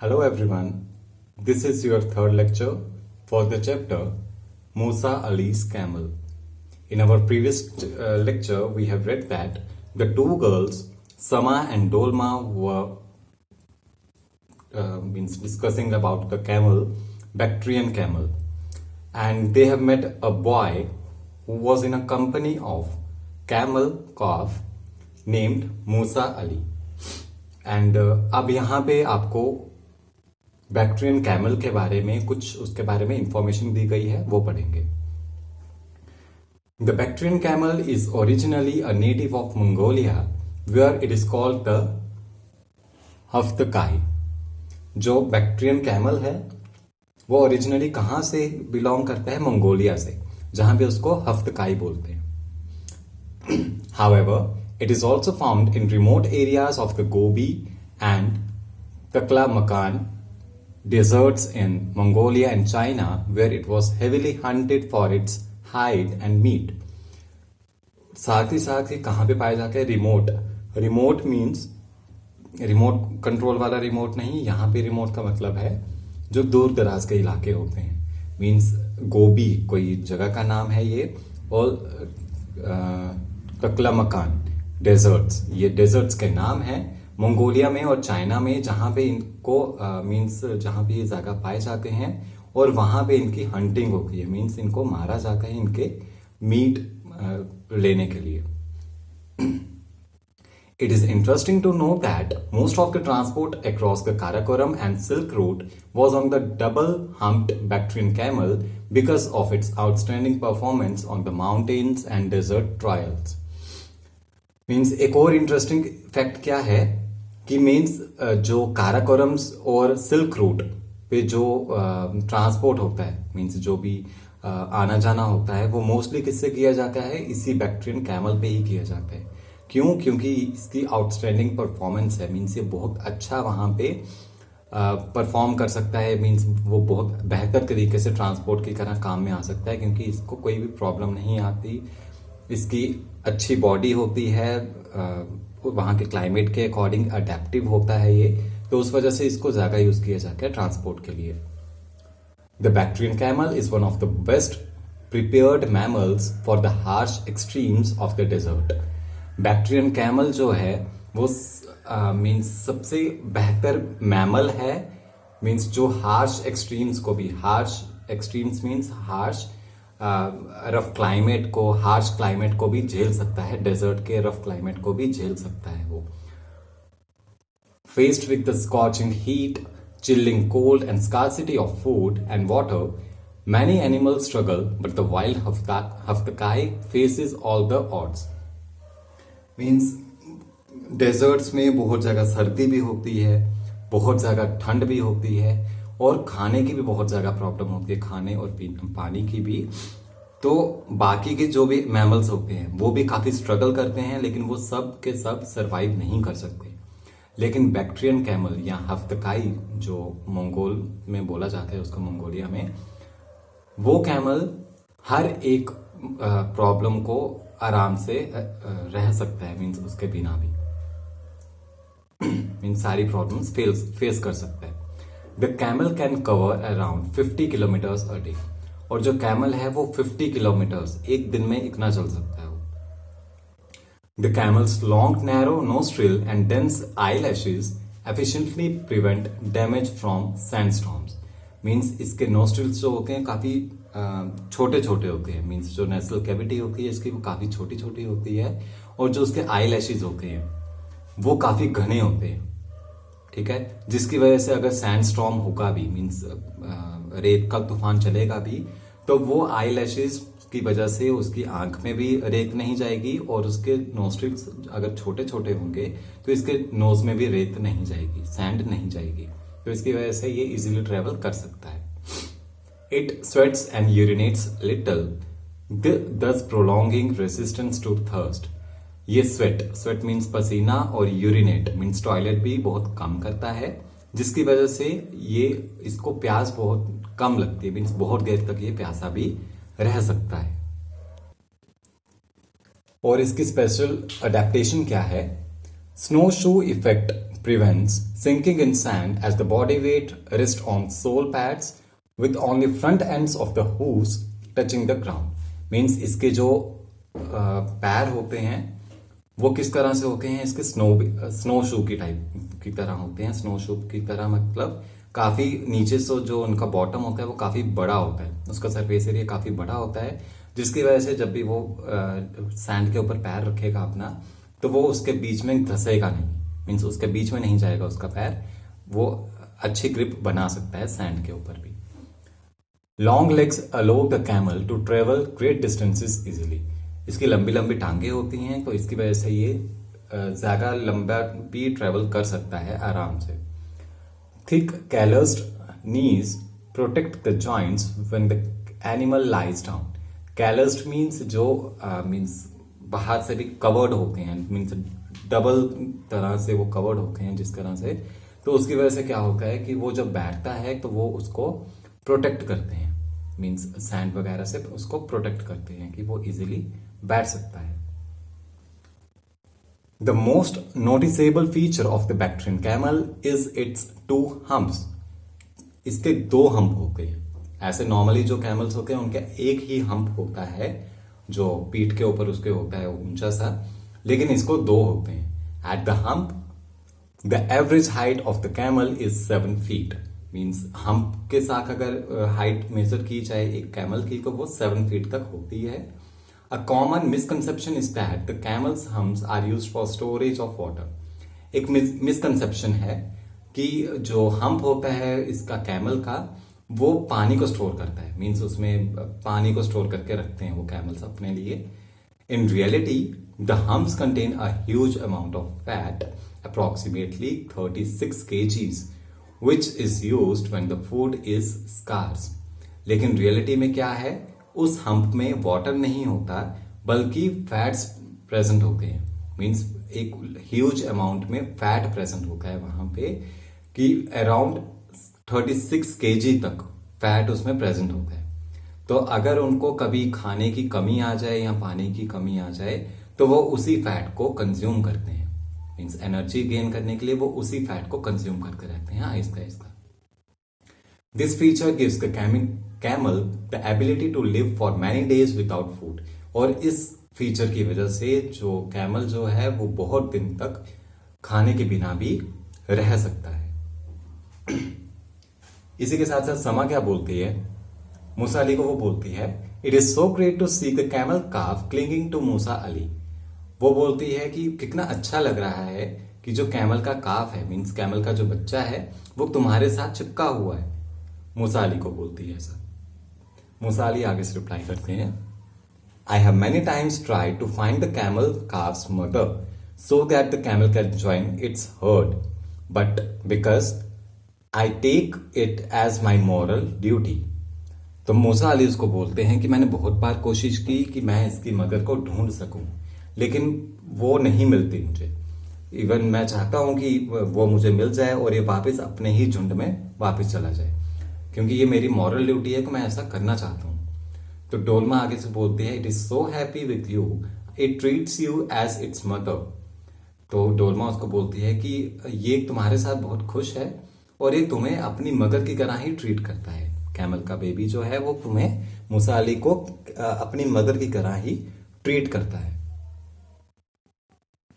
Hello everyone, this is your third lecture for the chapter Musa Ali's Camel. In our previous lecture, we have read that the two girls, Sama and Dolma, were discussing about the camel, Bactrian camel, and they have met a boy who was in a company of camel calf named Musa Ali. And अब यहाँ पे आपको Bactrian camel के बारे में कुछ उसके बारे में इंफॉर्मेशन दी गई है, वो पढ़ेंगे. The Bactrian camel is originally a native of Mongolia where it is called the haftkai. जो बैक्ट्रियन कैमल है वो ओरिजिनली कहां से बिलोंग करता है? मंगोलिया से, जहां पे उसको हफ्तकाई बोलते हैं. However, it is also found in remote areas of the Gobi and Taklamakan deserts in Mongolia and China, where it was heavily hunted for its hide and meat. साथ ही कहाँ पे पाया जाता है? रिमोट मीन्स रिमोट कंट्रोल वाला remote नहीं. यहाँ पे रिमोट का मतलब है जो दूर दराज के इलाके होते हैं. मीन्स गोबी कोई जगह का नाम है ये, और तक्लामकान डेजर्ट्स, ये डेजर्ट्स के नाम हैं मंगोलिया में और चाइना में, जहां पे इनको मीन्स जहां पे ये जगह पाए जाते हैं और वहां पे इनकी हंटिंग होती है. मीन्स इनको मारा जाता है इनके मीट लेने के लिए. It is interesting to know that most of the transport across the Karakoram and Silk Route was on the double-humped Bactrian camel because of its outstanding performance on the mountains and desert trails. Means एक और interesting fact क्या है कि means जो काराकोरम्स और silk route पे जो transport होता है, मीन्स जो भी आना जाना होता है, वो मोस्टली किससे किया जाता है? इसी बैक्ट्रियन कैमल पे ही किया जाता है. क्यों? क्योंकि इसकी आउटस्टैंडिंग परफॉर्मेंस है. मीन्स ये बहुत अच्छा वहां पे परफॉर्म कर सकता है. मीन्स वो बहुत बेहतर तरीके से ट्रांसपोर्ट की तरह काम में आ सकता है, क्योंकि इसको कोई भी प्रॉब्लम नहीं आती. इसकी अच्छी बॉडी होती है, वहाँ के क्लाइमेट के अकॉर्डिंग अडेप्टिव होता है ये, तो उस वजह से इसको ज़्यादा यूज़ किया जाता है ट्रांसपोर्ट के लिए. The Bactrian camel is one of the best prepared mammals for the harsh extremes of the desert. Bactrian camel जो है वो मीन्स सबसे बेहतर मैमल है. मीन्स जो हार्श एक्सट्रीम्स को भी, harsh extremes means harsh rough climate को, हार्श क्लाइमेट को भी झेल सकता है. डेजर्ट के रफ क्लाइमेट को भी झेल सकता है वो. Faced with the scorching heat, chilling cold and scarcity of food and water, many animals struggle, but the wild haftkai faces all the odds. Means deserts में बहुत जगह सर्दी भी होती है, बहुत जगह ठंड भी होती है, और खाने की भी बहुत ज्यादा प्रॉब्लम होती है, खाने और पानी की भी. तो बाकी के जो भी मैमल्स होते हैं वो भी काफी स्ट्रगल करते हैं, लेकिन वो सब के सब सरवाइव नहीं कर सकते. लेकिन बैक्ट्रियन कैमल या हफ्तकाई जो मंगोल में बोला जाता है, उसको मंगोलिया में, वो कैमल हर एक प्रॉब्लम को आराम से रह सकता है. मीन्स उसके बिना भी मीन्स सारी प्रॉब्लम्स फेस कर सकता है. The camel can cover around 50 kilometres a day. और जो कैमल है वो 50 किलोमीटर्स एक दिन में इतना चल सकता है वो. The camel's long narrow nostril and dense eyelashes efficiently prevent damage from sandstorms. Means इसके नोस्ट्रिल्स जो होते हैं काफी छोटे छोटे होते हैं. मीन्स जो नेसल कैविटी होती है इसकी वो काफी छोटी छोटी होती है, और जो उसके आई लैशेज होते हैं वो काफी घने होते हैं. ठीक है, जिसकी वजह से अगर सैंड स्टॉर्म होगा भी, मीन्स रेत का तूफान चलेगा भी, तो वो आई लैशेज की वजह से उसकी आंख में भी रेत नहीं जाएगी, और उसके नोस्ट्रिल्स अगर छोटे छोटे होंगे तो इसके नोज में भी रेत नहीं जाएगी, सैंड नहीं जाएगी. तो इसकी वजह से ये इजीली ट्रेवल कर सकता है. It sweats and urinates little, thus prolonging resistance to thirst. ये स्वेट मीन्स पसीना, और यूरिनेट मीन्स टॉयलेट भी बहुत कम करता है, जिसकी वजह से ये इसको प्यास बहुत कम लगती है. मीन्स बहुत देर तक ये प्यासा भी रह सकता है. और इसकी स्पेशल अडेप्टेशन क्या है? Snow shoe effect prevents sinking in sand as the body weight rests on sole pads with only front ends of the hooves touching the ground. Means इसके जो पैर होते हैं वो किस तरह से होते हैं, इसके स्नो शू की टाइप की तरह होते हैं. स्नो शू की तरह मतलब काफी नीचे से जो उनका बॉटम होता है वो काफी बड़ा होता है, उसका सरफेस एरिया काफी बड़ा होता है, जिसकी वजह से जब भी वो सैंड के ऊपर पैर रखेगा अपना तो वो उसके बीच में धंसेगा नहीं. मीन्स उसके बीच में नहीं जाएगा उसका पैर, वो अच्छी ग्रिप बना सकता है सैंड के ऊपर भी. Long legs allow the camel to travel great distances easily. इसकी लंबी लंबी टांगे होती हैं तो इसकी वजह से ये ज्यादा लंबा भी ट्रेवल कर सकता है आराम से. Thick callused knees protect the joints when the animal lies down. Callused means जो मीन्स बाहर से भी कवर्ड होते हैं, मीन्स डबल तरह से वो कवर्ड होते हैं जिस तरह से, तो उसकी वजह से क्या होता है कि वो जब बैठता है तो वो उसको प्रोटेक्ट करते हैं. मीन्स सैंड वगैरह से उसको प्रोटेक्ट करते हैं कि वो इजीली बैठ सकता है. The most noticeable feature of the Bactrian camel is it's 2 humps. इसके 2 हम्प होते हैं. ऐसे नॉर्मली जो कैमल्स होते हैं उनका एक ही हम्प होता है जो पीठ के ऊपर उसके होता है ऊंचा सा, लेकिन इसको 2 होते हैं. At the hump the average height of the camel is 7 feet. Means hump के साथ अगर हाइट मेजर की जाए एक कैमल की तो वो 7 फीट तक होती है. A common misconception is that the camel's humps are used for storage of water. एक मिसकंसेप्शन है कि जो हम्प होता है इसका कैमल का वो पानी को स्टोर करता है. मीन्स उसमें पानी को स्टोर करके रखते हैं वो कैमल्स अपने लिए. In reality the humps contain a huge amount of fat, approximately 36 kgs, which is used when the food is scarce. लेकिन रियलिटी में क्या है, उस हम्प में वाटर नहीं होता बल्कि फैट्स प्रेजेंट होते हैं. मीन्स एक ह्यूज अमाउंट में फैट प्रेजेंट होता है वहां पे कि अराउंड 36 kg तक फैट उसमें प्रेजेंट होता है. तो अगर उनको कभी खाने की कमी आ जाए या पानी की कमी आ जाए तो वो उसी फैट को कंज्यूम करते हैं. मीन्स एनर्जी गेन करने के लिए वो उसी फैट को कंज्यूम करते रहते हैं आहिस्ता आहिस्ता. This feature gives the camel the ability to live for many days without food. और इस फीचर की वजह से जो कैमल जो है वो बहुत दिन तक खाने के बिना भी रह सकता है. इसी के साथ साथ समा क्या बोलती है, मूसा अली को वो बोलती है, it is so great to see the camel calf clinging to Musa Ali. वो बोलती है कि कितना अच्छा लग रहा है कि जो कैमल का काफ है, मीन्स कैमल का जो बच्चा है वो तुम्हारे साथ चिपका हुआ है. मूसा अली को बोलती है ऐसा. मूसा अली आगे से रिप्लाई करते हैं, I have many times tried to find the camel calf's mother so that the camel can join its herd, but because I take it as my moral duty. तो मूसा अली उसको बोलते हैं कि मैंने बहुत बार कोशिश की कि मैं इसकी मदर को ढूंढ सकूं, लेकिन वो नहीं मिलती मुझे. इवन मैं चाहता हूं कि वो मुझे मिल जाए और ये वापस अपने ही झुंड में वापस चला जाए, क्योंकि ये मेरी मॉरल ड्यूटी है कि मैं ऐसा करना चाहता हूं. तो डोलमा आगे से बोलती है, it is so happy with you, it treats you as its mother. तो डोलमा उसको बोलती है कि ये तुम्हारे साथ बहुत खुश है और ये तुम्हें अपनी मदर की तरह ही ट्रीट करता है. कैमल का बेबी जो है वो तुम्हें, मूसा अली को, अपनी मदर की तरह ही ट्रीट करता है.